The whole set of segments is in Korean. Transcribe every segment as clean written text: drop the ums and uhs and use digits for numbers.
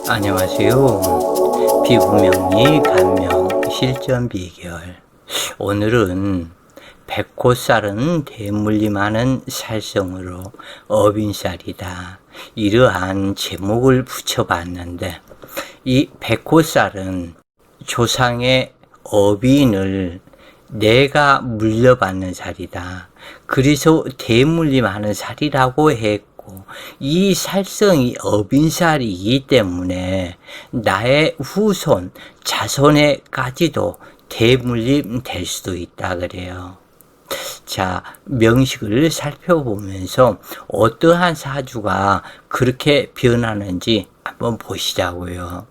안녕하세요. 피부명리 감명 실전 비결. 오늘은 백호살은 대물림하는 살성으로 어빈살이다, 이러한 제목을 붙여봤는데, 이 백호살은 조상의 어빈을 내가 물려받는 살이다. 그래서 대물림하는 살이라고 했고, 이 살성이 어빈살이기 때문에 나의 후손, 자손에까지도 대물림 될 수도 있다 그래요. 자, 명식을 살펴보면서 어떠한 사주가 그렇게 변하는지 한번 보시자고요.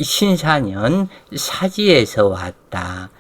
신사년 사지에서 왔다.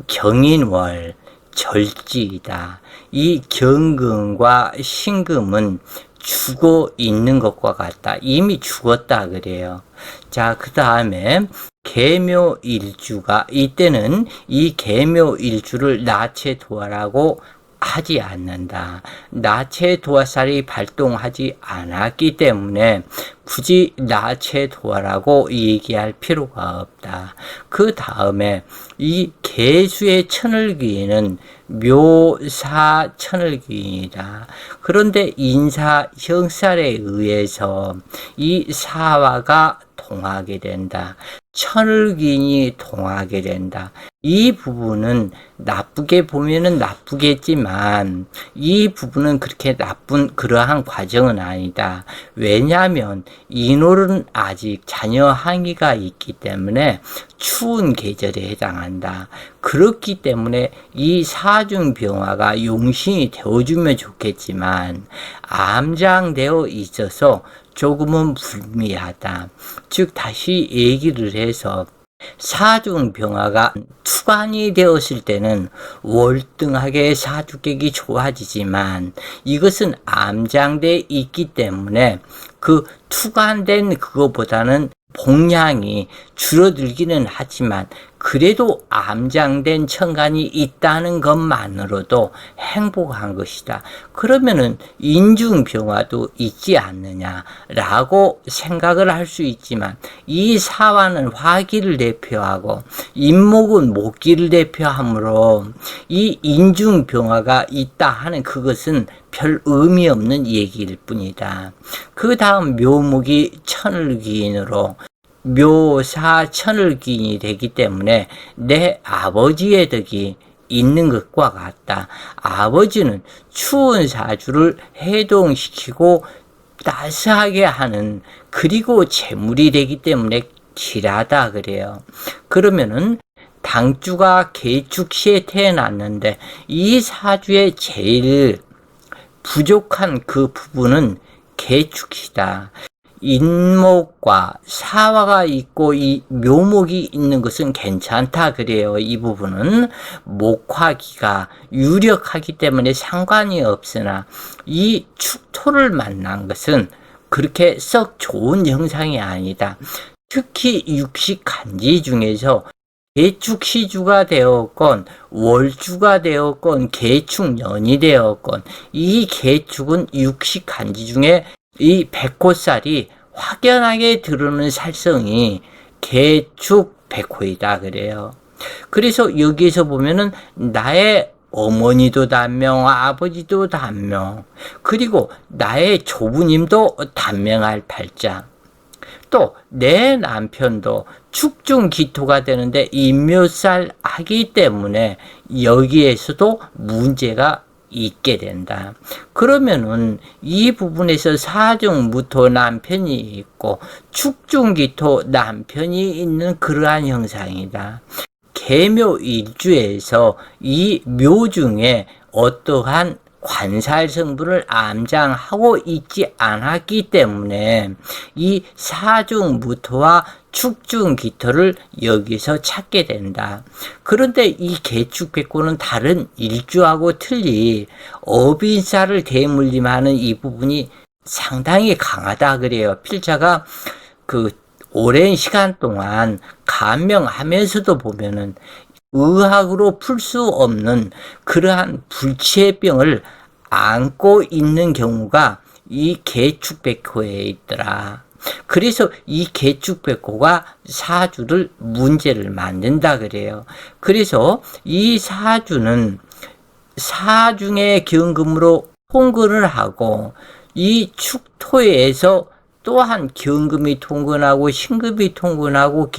경인월 절지이다. 이 경금과 신금은 죽어 있는 것과 같다. 이미 죽었다 그래요. 자, 그 다음에 계묘일주가, 이때는 이 계묘일주를 나체도화라고 하지 않는다. 나체도화살이 발동하지 않았기 때문에 굳이 나체도화라고 얘기할 필요가 없다. 그 다음에 이 계수의 천을귀인은 묘사천을귀인이다. 그런데 인사형살에 의해서 이 사화가 동하게 된다. 천을귀인이 동하게 된다. 이 부분은 나쁘게 보면은 나쁘겠지만 이 부분은 그렇게 나쁜 그러한 과정은 아니다. 왜냐하면 인월은 아직 자녀 항의가 있기 때문에 추운 계절에 해당한다. 그렇기 때문에 이 사중병화가 용신이 되어주면 좋겠지만 암장되어 있어서 조금은 불미하다. 즉 다시 얘기를 해서 사중병화가 투관이 되었을 때는 월등하게 사주객이 좋아지지만 이것은 암장돼 있기 때문에 그 투관된 그거보다는 복량이 줄어들기는 하지만 그래도 암장된 천간이 있다는 것만으로도 행복한 것이다. 그러면은 인중병화도 있지 않느냐라고 생각을 할 수 있지만 이 사화는 화기를 대표하고 인목은 목기를 대표하므로 이 인중병화가 있다 하는 그것은 별 의미 없는 얘기일 뿐이다. 그 다음 묘목이 천을귀인으로 묘사천을귀인이 되기 때문에 내 아버지의 덕이 있는 것과 같다. 아버지는 추운 사주를 해동시키고 따스하게 하는, 그리고 재물이 되기 때문에 길하다 그래요. 그러면은 당주가 개축시에 태어났는데 이 사주의 제일 부족한 그 부분은 개축시다. 인목과 사화가 있고 이 묘목이 있는 것은 괜찮다 그래요. 이 부분은 목화기가 유력하기 때문에 상관이 없으나 이 축토를 만난 것은 그렇게 썩 좋은 형상이 아니다. 특히 육식간지 중에서 개축시주가 되었건 월주가 되었건 개축년이 되었건 이 개축은 육식간지 중에 이 백호살이 확연하게 드러나는 살성이 개축 백호이다 그래요. 그래서 여기에서 보면은 나의 어머니도 단명, 아버지도 단명, 그리고 나의 조부님도 단명할 팔자, 또 내 남편도 축중기토가 되는데 인묘살 하기 때문에 여기에서도 문제가 있게 된다. 그러면은 이 부분에서 사중무토 남편이 있고 축중기토 남편이 있는 그러한 형상이다. 계묘일주에서 이 묘 중에 어떠한 관살 성분을 암장하고 있지 않았기 때문에 이 사중무토와 축중기토를 여기서 찾게 된다. 그런데 이 개축백호는 다른 일주하고 틀리 어빈살을 대물림하는 이 부분이 상당히 강하다 그래요. 필자가 그 오랜 시간 동안 감명하면서도 보면은 의학으로 풀 수 없는 그러한 불치병을 안고 있는 경우가 이 개축백호에 있더라. 그래서 이 계축백호가 사주를 문제를 만든다 그래요. 그래서 이 사주는 사중의 경금으로 통근을 하고 이 축토에서 또한 경금이 통근하고 신금이 통근하고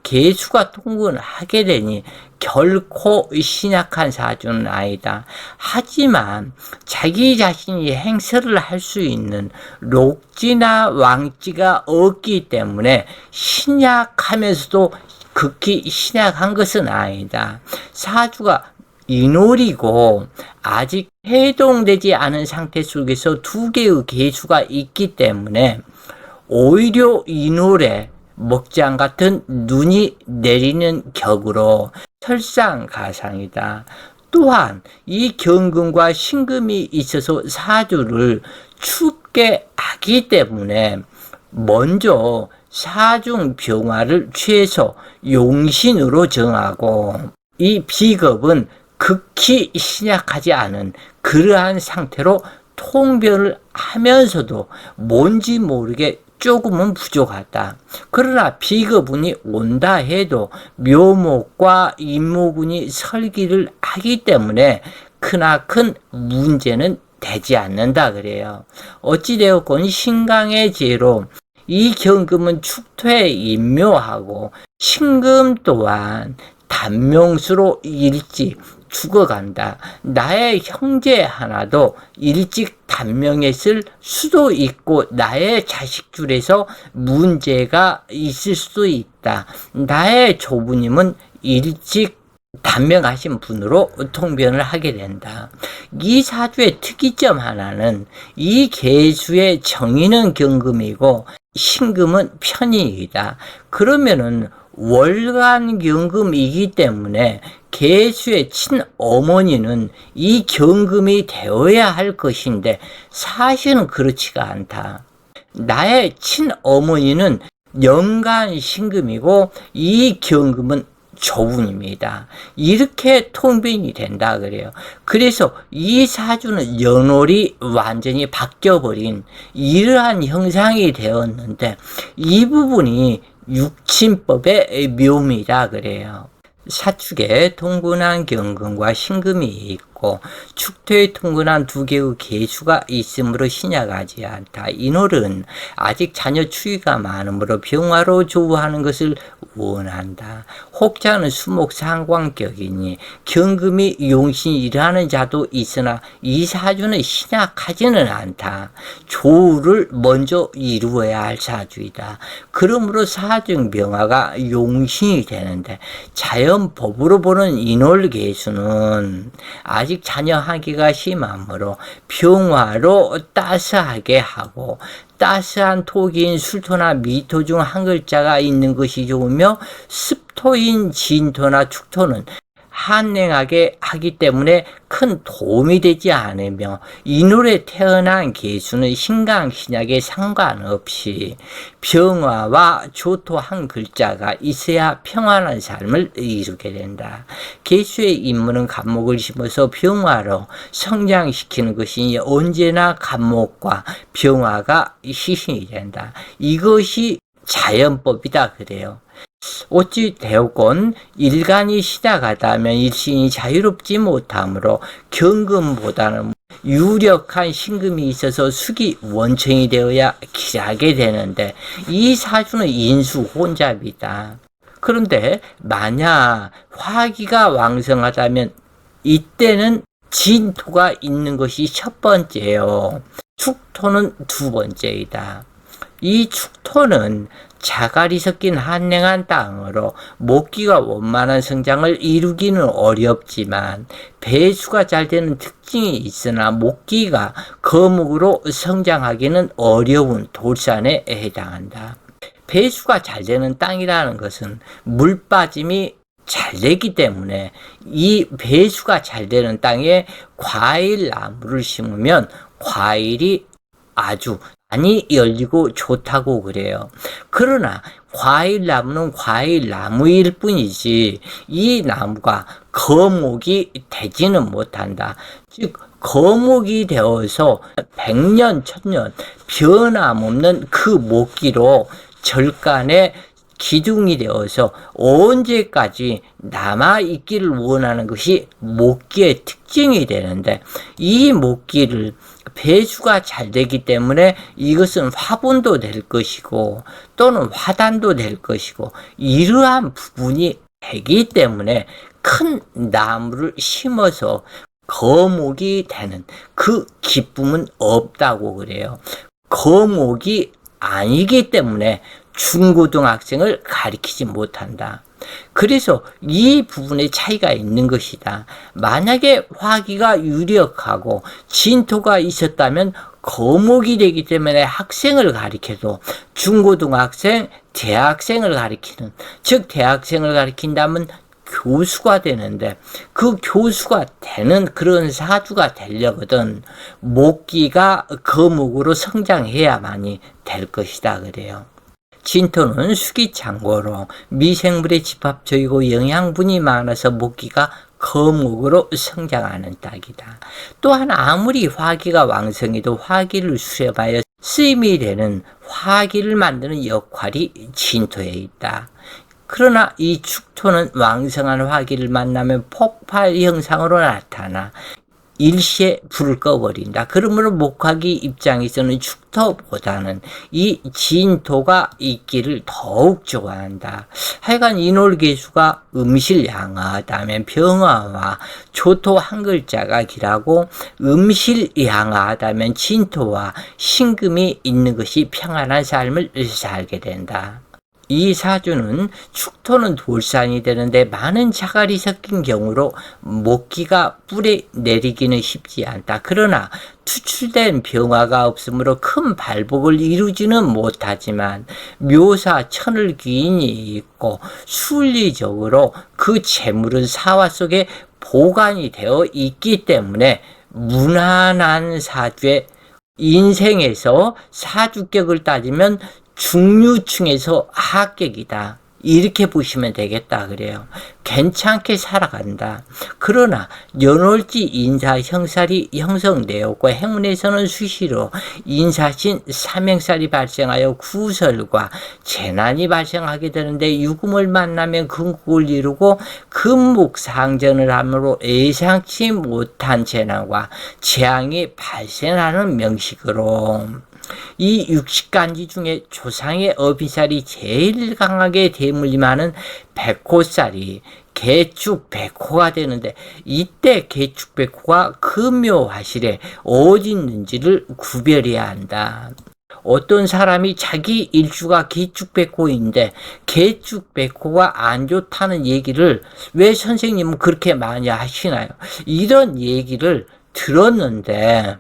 계수가 통근하게 되니 결코 신약한 사주는 아니다. 하지만 자기 자신이 행세를 할 수 있는 록지나 왕지가 없기 때문에 신약하면서도 극히 신약한 것은 아니다. 사주가 인월이고 아직 해동되지 않은 상태 속에서 두 개의 계수가 있기 때문에 오히려 인월에 먹장 같은 눈이 내리는 격으로 설상가상이다. 또한 이 경금과 신금이 있어서 사주를 춥게 하기 때문에 먼저 사중 병화를 최소 용신으로 정하고 이 비겁은 극히 신약하지 않은 그러한 상태로 통변을 하면서도 뭔지 모르게 조금은 부족하다. 그러나 비거분이 온다 해도 묘목과 임목운이 설기를 하기 때문에 크나큰 문제는 되지 않는다 그래요. 어찌되었건 신강의 제로 이 경금은 축토에 인묘하고 신금 또한 단명수로 일찍 죽어간다. 나의 형제 하나도 일찍 단명했을 수도 있고 나의 자식 중에서 문제가 있을 수도 있다. 나의 조부님은 일찍 단명하신 분으로 통변을 하게 된다. 이 사주의 특이점 하나는 이 계수의 정인은 경금이고 신금은 편인이다. 그러면은 월간 경금이기 때문에 계수의 친어머니는 이 경금이 되어야 할 것인데 사실은 그렇지가 않다. 나의 친어머니는 연간 신금이고 이 경금은 조분입니다. 이렇게 통변이 된다 그래요. 그래서 이 사주는 연월이 완전히 바뀌어버린 이러한 형상이 되었는데 이 부분이 육친법의 묘미라 그래요. 사축에 통근한 경금과 신금이 있고 축토에 통근한 두 개의 계수가 있으므로 신약하지 않다. 인월은 아직 자녀 추위가 많으므로 병화로 조우하는 것을 원한다. 혹자는 수목 상관격이니 경금이 용신이라는 자도 있으나 이 사주는 신약하지는 않다. 조우를 먼저 이루어야 할 사주이다. 그러므로 사중 병화가 용신이 되는데 자연법으로 보는 인월계수는 아직 자녀 하기가 심하므로 병화로 따스하게 하고 따스한 토기인 술토나 미토 중 한 글자가 있는 것이 좋으며 습토인 진토나 축토는 한랭하게 하기 때문에 큰 도움이 되지 않으며 인월에 태어난 계수는 신강 신약에 상관없이 병화와 조토 한 글자가 있어야 평안한 삶을 이루게 된다. 계수의 임무는 간목을 심어서 병화로 성장시키는 것이니 언제나 간목과 병화가 희신이 된다. 이것이 자연법이다 그래요. 어찌 되었건 일간이 시작하다면 일신이 자유롭지 못하므로 경금보다는 유력한 신금이 있어서 숙이 원청이 되어야 기하게 되는데 이 사주는 인수혼잡이다. 그런데 만약 화기가 왕성하다면 이때는 진토가 있는 것이 첫 번째요. 축토는 두 번째이다. 이 축토는 자갈이 섞인 한랭한 땅으로 목기가 원만한 성장을 이루기는 어렵지만 배수가 잘 되는 특징이 있으나 목기가 거목으로 성장하기는 어려운 돌산에 해당한다. 배수가 잘 되는 땅이라는 것은 물 빠짐이 잘 되기 때문에 이 배수가 잘 되는 땅에 과일 나무를 심으면 과일이 아주 많이 열리고 좋다고 그래요. 그러나 과일나무는 과일나무일 뿐이지 이 나무가 거목이 되지는 못한다. 즉 거목이 되어서 100년, 1000년 변함없는 그 목기로 절간에 기둥이 되어서 언제까지 남아있기를 원하는 것이 목기의 특징이 되는데, 이 목기를 배수가 잘 되기 때문에 이것은 화분도 될 것이고 또는 화단도 될 것이고, 이러한 부분이 되기 때문에 큰 나무를 심어서 거목이 되는 그 기쁨은 없다고 그래요. 거목이 아니기 때문에 중고등학생을 가리키지 못한다. 그래서 이 부분에 차이가 있는 것이다. 만약에 화기가 유력하고 진토가 있었다면 거목이 되기 때문에 학생을 가리켜도 중고등학생, 대학생을 가리키는, 즉 대학생을 가리킨다면 교수가 되는데, 그 교수가 되는 그런 사주가 되려거든 목기가 거목으로 성장해야만이 될 것이다 그래요. 진토는 수기창고로 미생물의 집합적이고 영양분이 많아서 목기가 거목으로 성장하는 딱이다. 또한 아무리 화기가 왕성해도 화기를 수렴하여 쓰임이 되는 화기를 만드는 역할이 진토에 있다. 그러나 이 축토는 왕성한 화기를 만나면 폭발 형상으로 나타나 일시에 불을 꺼버린다. 그러므로 목화기 입장에서는 축토보다는 이 진토가 있기를 더욱 좋아한다. 하여간 인월계수가 음실양하다면 병화와 조토 한 글자가 길하고, 음실양하다면 진토와 신금이 있는 것이 평안한 삶을 살게 된다. 이 사주는 축토는 돌산이 되는데 많은 자갈이 섞인 경우로 목기가 뿔에 내리기는 쉽지 않다. 그러나 투출된 병화가 없으므로 큰 발복을 이루지는 못하지만 묘사 천을귀인이 있고 순리적으로 그 재물은 사화 속에 보관이 되어 있기 때문에 무난한 사주의 인생에서 사주격을 따지면 중류층에서 하격이다. 이렇게 보시면 되겠다 그래요. 괜찮게 살아간다. 그러나 연월지 인사 형살이 형성되었고 행운에서는 수시로 인사신 삼행살이 발생하여 구설과 재난이 발생하게 되는데, 유금을 만나면 금국을 이루고 금목상전을 하므로 예상치 못한 재난과 재앙이 발생하는 명식으로, 이 60간지 중에 조상의 어비살이 제일 강하게 대물림하는 백호살이 개축백호가 되는데, 이때 개축백호가 금묘화실에 어디 있는지를 구별해야 한다. 어떤 사람이 자기 일주가 개축백호인데 개축백호가 안 좋다는 얘기를 왜 선생님은 그렇게 많이 하시나요? 이런 얘기를 들었는데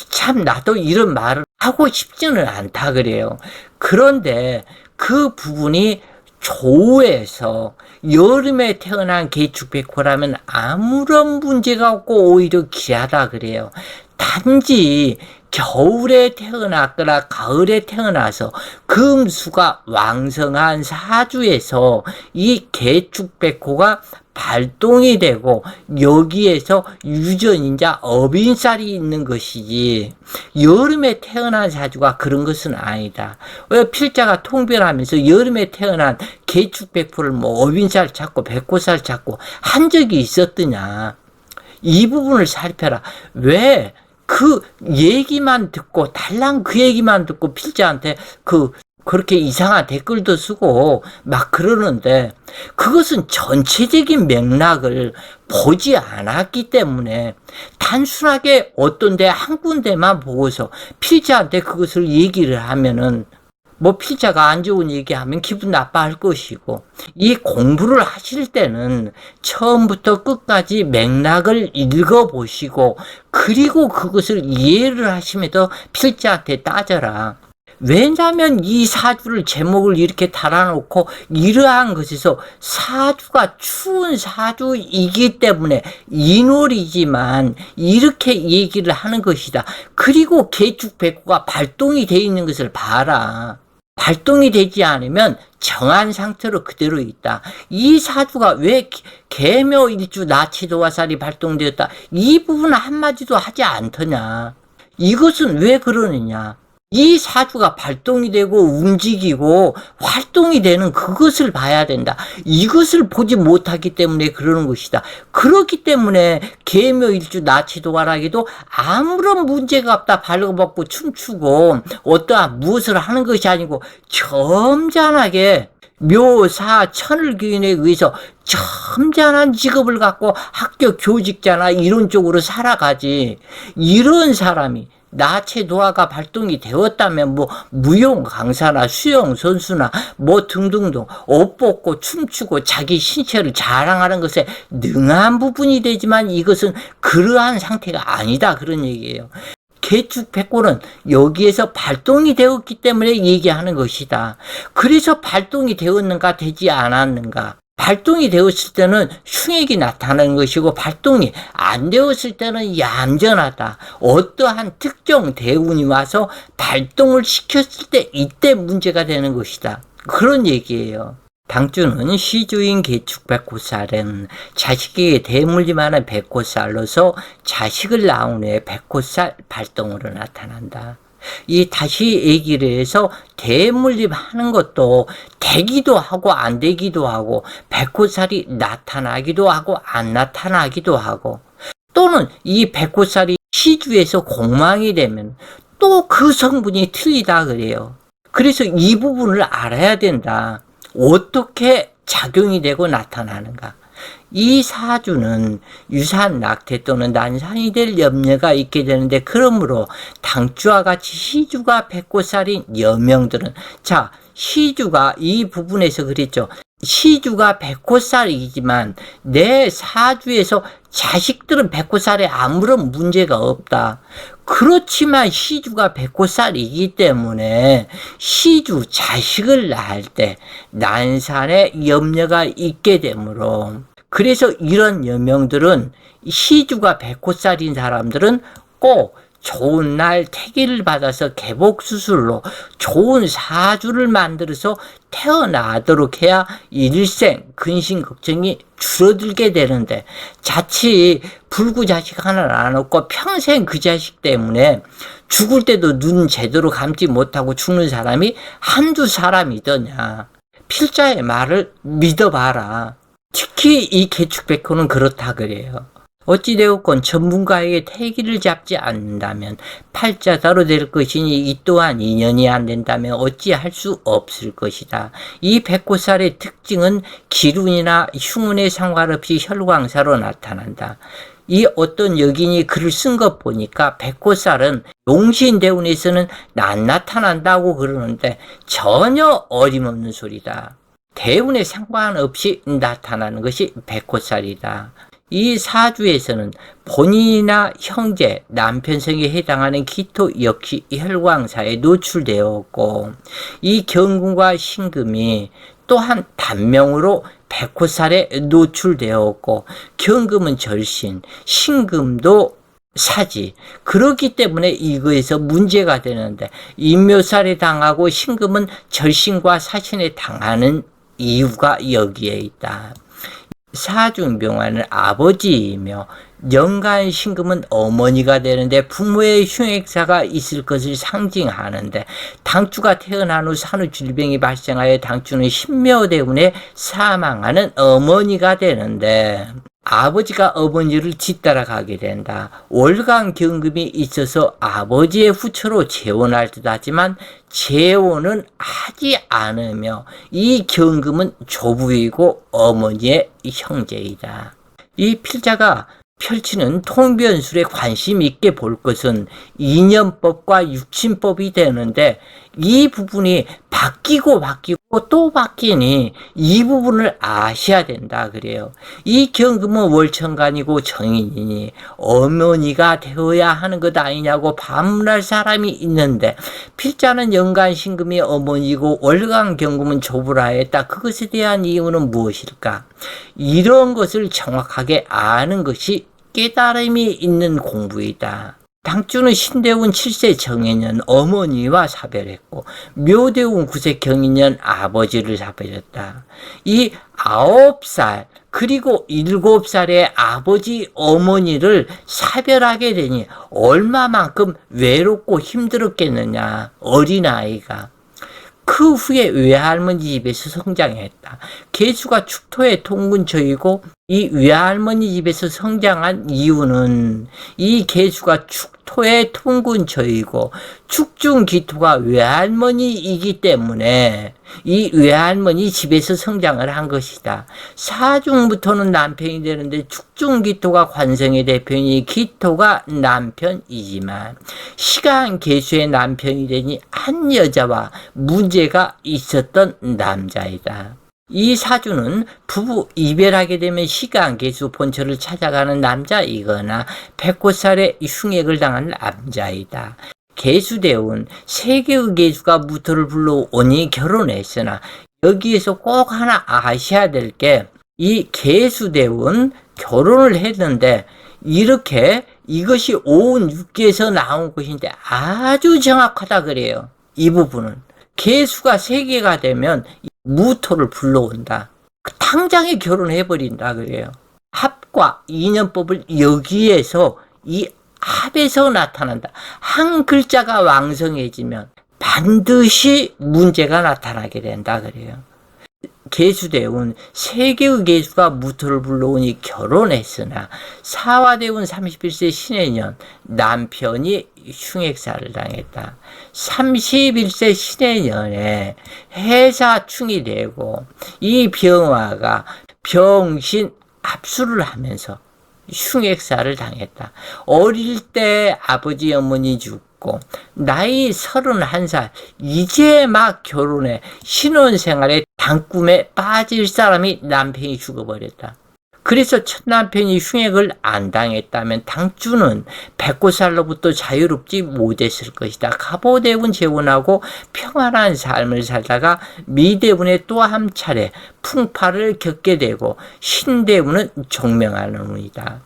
참 나도 이런 말을 하고 싶지는 않다 그래요. 그런데 그 부분이 조우에서 여름에 태어난 개축백호라면 아무런 문제가 없고 오히려 귀하다 그래요. 단지 겨울에 태어났거나 가을에 태어나서 금수가 왕성한 사주에서 이 개축백호가 발동이 되고 여기에서 유전인자 어빈살이 있는 것이지, 여름에 태어난 사주가 그런 것은 아니다. 왜 필자가 통변하면서 여름에 태어난 개축백호를 뭐 어빈살 찾고 백호살 찾고 한 적이 있었더냐. 이 부분을 살펴라. 왜 그 얘기만 듣고 달랑 그 얘기만 듣고 필자한테 그렇게 이상한 댓글도 쓰고 막 그러는데, 그것은 전체적인 맥락을 보지 않았기 때문에 단순하게 어떤 데 한 군데만 보고서 필자한테 그것을 얘기를 하면은 뭐 필자가 안 좋은 얘기하면 기분 나빠할 것이고, 이 공부를 하실 때는 처음부터 끝까지 맥락을 읽어보시고 그리고 그것을 이해를 하시면서 필자한테 따져라. 왜냐하면 이 사주를 제목을 이렇게 달아놓고 이러한 것에서 사주가 추운 사주이기 때문에 인월이지만 이렇게 얘기를 하는 것이다. 그리고 개축백호가 발동이 되어 있는 것을 봐라. 발동이 되지 않으면 정한 상태로 그대로 있다. 이 사주가 왜 계묘일주 나치도화살이 발동되었다. 이 부분 한마디도 하지 않더냐. 이것은 왜 그러느냐. 이 사주가 발동이 되고 움직이고 활동이 되는 그것을 봐야 된다. 이것을 보지 못하기 때문에 그러는 것이다. 그렇기 때문에 계묘일주 나치도화라기도 아무런 문제가 없다. 발로벗고 춤추고 어떠한 무엇을 하는 것이 아니고 점잖하게 묘사 천을귀인에 의해서 점잖은 직업을 갖고 학교 교직자나 이런 쪽으로 살아가지. 이런 사람이 나체도화가 발동이 되었다면 뭐 무용 강사나 수영 선수나 뭐 등등등 옷 벗고 춤추고 자기 신체를 자랑하는 것에 능한 부분이 되지만 이것은 그러한 상태가 아니다. 그런 얘기예요. 개축백골은 여기에서 발동이 되었기 때문에 얘기하는 것이다. 그래서 발동이 되었는가 되지 않았는가. 발동이 되었을 때는 흉액이 나타나는 것이고 발동이 안 되었을 때는 얌전하다. 어떠한 특정 대운이 와서 발동을 시켰을 때 이때 문제가 되는 것이다. 그런 얘기예요. 당주는 시주인 개축백호살은 자식에게 대물림하는 백호살로서 자식을 낳은 후에 백호살 발동으로 나타난다. 이 다시 얘기를 해서 대물림하는 것도 되기도 하고 안 되기도 하고 백호살이 나타나기도 하고 안 나타나기도 하고 또는 이 백호살이 시주에서 공망이 되면 또 그 성분이 틀리다 그래요. 그래서 이 부분을 알아야 된다. 어떻게 작용이 되고 나타나는가. 이 사주는 유산 낙태 또는 난산이 될 염려가 있게 되는데 그러므로 당주와 같이 시주가 백호살인 여명들은 자 시주가 이 부분에서 그랬죠. 시주가 백호살이지만 내 사주에서 자식들은 백호살에 아무런 문제가 없다. 그렇지만 시주가 백호살이기 때문에 시주 자식을 낳을 때 난산에 염려가 있게 되므로 그래서 이런 여명들은 시주가 백호살인 사람들은 꼭 좋은 날 태기를 받아서 개복수술로 좋은 사주를 만들어서 태어나도록 해야 일생 근심 걱정이 줄어들게 되는데 자칫 불구자식 하나 낳아놓고 평생 그 자식 때문에 죽을 때도 눈 제대로 감지 못하고 죽는 사람이 한두 사람이더냐. 필자의 말을 믿어봐라. 특히 이 개축백호는 그렇다 그래요. 어찌되었건 전문가에게 태기를 잡지 않는다면 팔자다로 될 것이니 이 또한 인연이 안 된다면 어찌할 수 없을 것이다. 이 백호살의 특징은 기운이나 흉운에 상관없이 혈광사로 나타난다. 이 어떤 여긴이 글을 쓴 것 보니까 백호살은 용신대운에서는 안 나타난다고 그러는데 전혀 어림없는 소리다. 대운에 상관없이 나타나는 것이 백호살이다. 이 사주에서는 본인이나 형제, 남편성에 해당하는 기토 역시 혈광사에 노출되었고 이 경금과 신금이 또한 단명으로 백호살에 노출되었고 경금은 절신, 신금도 사지. 그렇기 때문에 이거에서 문제가 되는데 인묘살에 당하고 신금은 절신과 사신에 당하는 이유가 여기에 있다. 사중병화는 아버지이며 연간 신금은 어머니가 되는데 부모의 흉액사가 있을 것을 상징하는데 당주가 태어난 후 산후질병이 발생하여 당주는 신묘대운에 사망하는 어머니가 되는데 아버지가 어머니를 뒤따라가게 된다. 월간경금이 있어서 아버지의 후처로 재혼할 듯 하지만 재혼은 하지 않으며 이 경금은 조부이고 어머니의 형제이다. 이 필자가 펼치는 통변술에 관심 있게 볼 것은 인연법과 육친법이 되는데 이 부분이 바뀌고 또 바뀌니 이 부분을 아셔야 된다 그래요. 이 경금은 월천간이고 정인이니 어머니가 되어야 하는 것 아니냐고 반문할 사람이 있는데 필자는 연간신금이 어머니고 월간경금은 조부라 했다. 그것에 대한 이유는 무엇일까? 이런 것을 정확하게 아는 것이 깨달음이 있는 공부이다. 당주는 신대운 7세 정해년 어머니와 사별했고 묘대운 9세 경인년 아버지를 사별했다. 이 9살 그리고 7살의 아버지 어머니를 사별하게 되니 얼마만큼 외롭고 힘들었겠느냐, 어린아이가. 그 후에 외할머니 집에서 성장했다. 계수가 축토의 통근처이고 이 외할머니 집에서 성장한 이유는 이 계수가 축토의 통근처이고 축중기토가 외할머니이기 때문에 이 외할머니 집에서 성장을 한 것이다. 사중부터는 남편이 되는데 축중기토가 관성의 대표이니 기토가 남편이지만 시간 계수의 남편이 되니 한 여자와 문제가 있었던 남자이다. 이 사주는 부부 이별하게 되면 시간 계수 본처를 찾아가는 남자이거나 100살의 흉액을 당한 남자이다. 계수대운 세 개의 계수가 무토를 불러오니 결혼했으나 여기에서 꼭 하나 아셔야 될 게 이 계수대운 결혼을 했는데 이렇게 이것이 오운 육기에서 나온 것인데 아주 정확하다 그래요. 이 부분은 계수가 세 개가 되면 무토를 불러온다. 당장에 결혼해버린다 그래요. 합과 인연법을 여기에서 이 합에서 나타난다. 한 글자가 왕성해지면 반드시 문제가 나타나게 된다 그래요. 계수대운 세 개의 계수가 무토를 불러오니 결혼했으나 사화대운 31세 신해년 남편이 흉액사를 당했다. 31세 신해년에 해사충이 되고 이 병화가 병신 압수를 하면서 흉액사를 당했다. 어릴 때 아버지 어머니 죽고 나이 31살 이제 막 결혼해 신혼생활에 단꿈에 빠질 사람이 남편이 죽어버렸다. 그래서 첫 남편이 흉액을 안 당했다면 당주는 109살로부터 자유롭지 못했을 것이다. 갑오대운 재혼하고 평안한 삶을 살다가 미대운에 또 한 차례 풍파를 겪게 되고 신대운은 종명하는 운이다.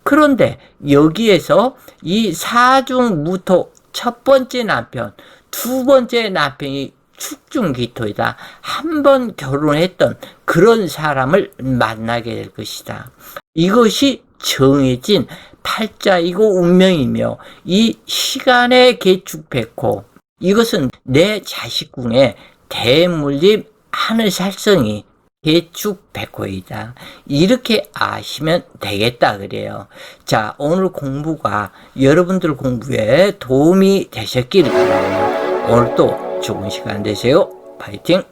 그런데 여기에서 이 사중무토 첫 번째 남편, 두 번째 남편이 축중기토이다. 한 번 결혼했던 그런 사람을 만나게 될 것이다. 이것이 정해진 팔자이고 운명이며 이 시간의 계축백호 이것은 내 자식궁에 대물림 하늘살성이 계축백호이다. 이렇게 아시면 되겠다 그래요. 자, 오늘 공부가 여러분들 공부에 도움이 되셨기를 바라요. 오늘 또 좋은 시간 되세요. 파이팅!